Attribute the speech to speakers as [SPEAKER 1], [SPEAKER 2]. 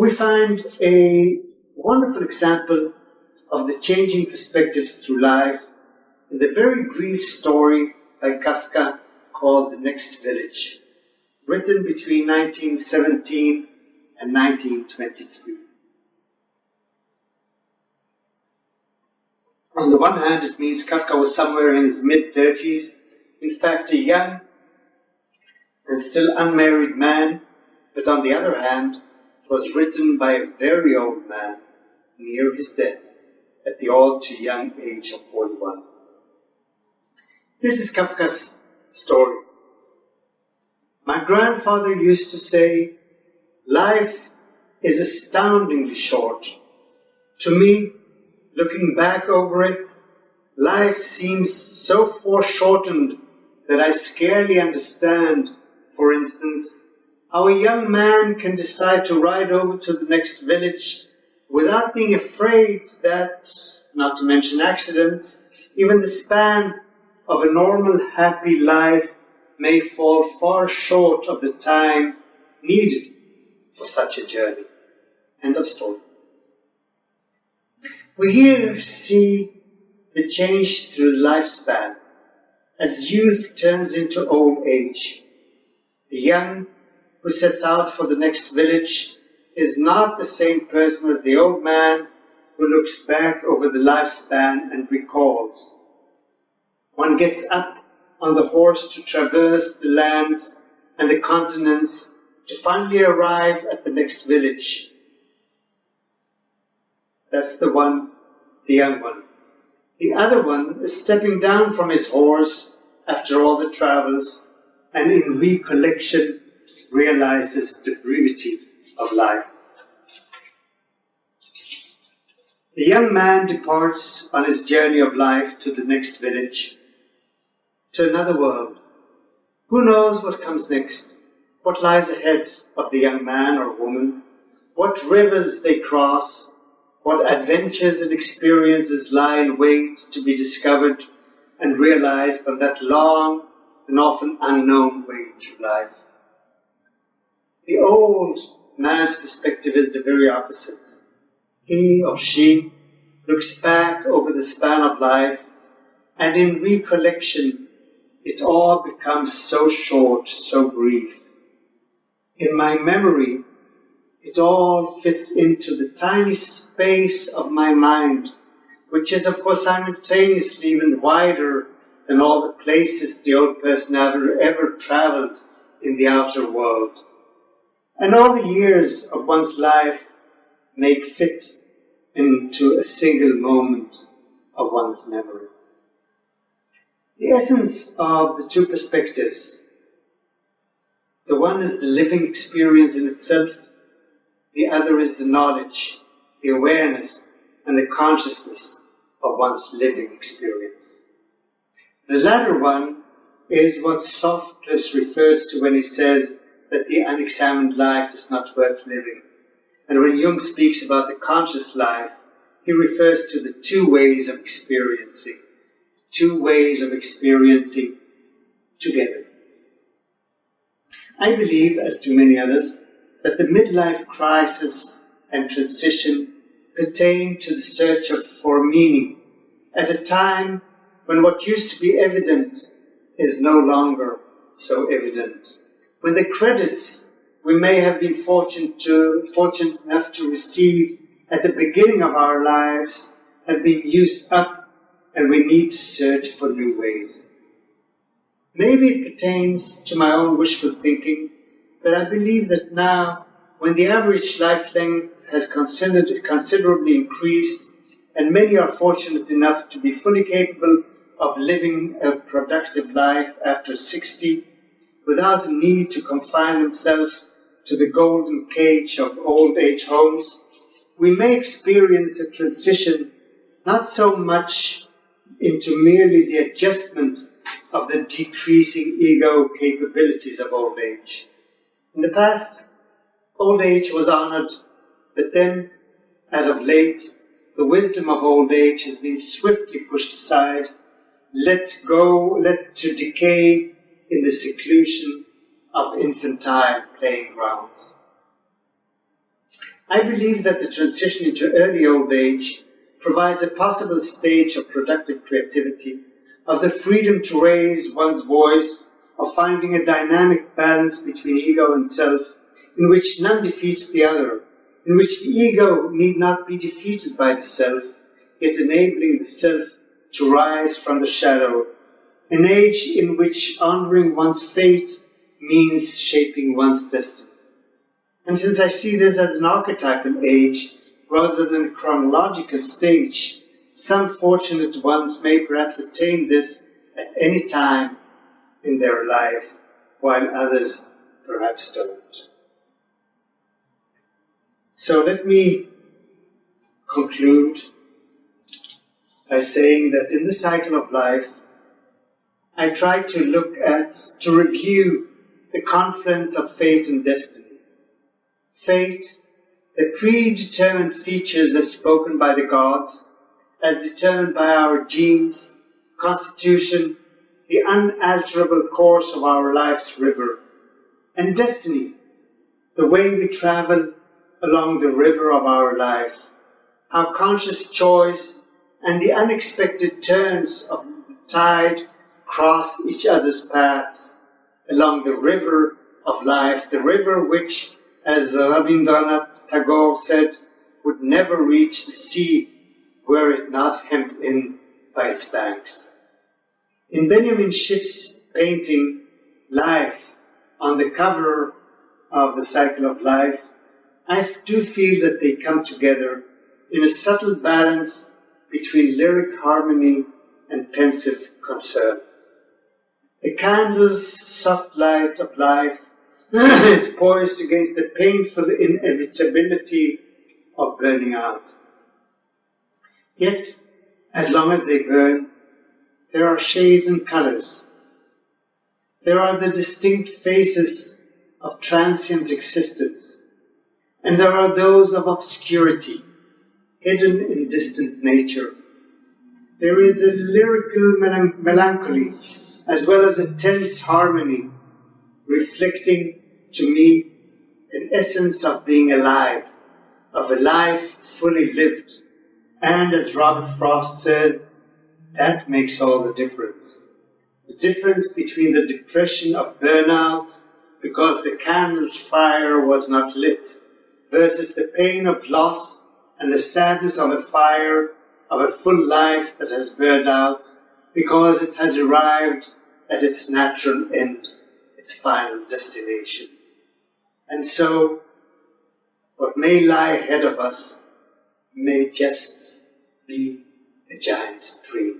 [SPEAKER 1] we find a wonderful example of the changing perspectives through life in the very brief story by Kafka called The Next Village, written between 1917 and 1923. On the one hand, it means Kafka was somewhere in his mid-30s, in fact a young and still unmarried man, but on the other hand, it was written by a very old man near his death at the all too young age of 41. This is Kafka's story. My grandfather used to say, life is astoundingly short. To me, looking back over it, life seems so foreshortened that I scarcely understand, for instance, how a young man can decide to ride over to the next village without being afraid that, not to mention accidents, even the span of a normal, happy life may fall far short of the time needed for such a journey. End of story. We here see the change through the lifespan as youth turns into old age. The young who sets out for the next village is not the same person as the old man who looks back over the lifespan and recalls. One gets up on the horse to traverse the lands and the continents to finally arrive at the next village. That's the one, the young one. The other one is stepping down from his horse after all the travels and in recollection realizes the brevity of life. The young man departs on his journey of life to the next village, to another world. Who knows what comes next? What lies ahead of the young man or woman? What rivers they cross? What adventures and experiences lie in wait to be discovered and realized on that long and often unknown wage of life? The old man's perspective is the very opposite. He or she looks back over the span of life, and in recollection, it all becomes so short, so brief. In my memory, it all fits into the tiny space of my mind, which is, of course, simultaneously even wider than all the places the old person ever traveled in the outer world. And all the years of one's life may fit into a single moment of one's memory. The essence of the two perspectives, the one is the living experience in itself, the other is the knowledge, the awareness, and the consciousness of one's living experience. The latter one is what Sophocles refers to when he says that the unexamined life is not worth living. And when Jung speaks about the conscious life, he refers to the two ways of experiencing together. I believe, as do many others, that the midlife crisis and transition pertain to the search for meaning at a time when what used to be evident is no longer so evident. When the credits we may have been fortunate enough to receive at the beginning of our lives have been used up and we need to search for new ways. Maybe it pertains to my own wishful thinking, but I believe that now, when the average life length has considerably increased and many are fortunate enough to be fully capable of living a productive life after 60 without a need to confine themselves to the golden cage of old age homes, we may experience a transition not so much into merely the adjustment of the decreasing ego capabilities of old age. In the past, old age was honored, but then, as of late, the wisdom of old age has been swiftly pushed aside, let to decay in the seclusion of infantile playing grounds. I believe that the transition into early old age provides a possible stage of productive creativity, of the freedom to raise one's voice, of finding a dynamic balance between ego and self, in which none defeats the other, in which the ego need not be defeated by the self, yet enabling the self to rise from the shadow, an age in which honoring one's fate means shaping one's destiny. And since I see this as an archetypal age rather than a chronological stage, some fortunate ones may perhaps attain this at any time in their life, while others perhaps don't. So let me conclude by saying that in the cycle of life, I try to review the confluence of fate and destiny. Fate, the predetermined features as spoken by the gods, as determined by our genes, constitution, the unalterable course of our life's river, and destiny, the way we travel along the river of our life, how conscious choice and the unexpected turns of the tide cross each other's paths along the river of life, the river which, as Rabindranath Tagore said, would never reach the sea were it not hemmed in by its banks. In Benjamin Schiff's painting, Life, on the cover of the Cycle of Life, I do feel that they come together in a subtle balance between lyric harmony and pensive concern. The candle's soft light of life is poised against the painful inevitability of burning out. Yet, as long as they burn, there are shades and colors. There are the distinct faces of transient existence, and there are those of obscurity, hidden in distant nature. There is a lyrical melancholy, as well as a tense harmony, reflecting to me an essence of being alive, of a life fully lived. And as Robert Frost says, that makes all the difference. The difference between the depression of burnout because the candle's fire was not lit, versus the pain of loss and the sadness of a fire of a full life that has burned out because it has arrived at its natural end, its final destination. And so, what may lie ahead of us may just be a giant dream.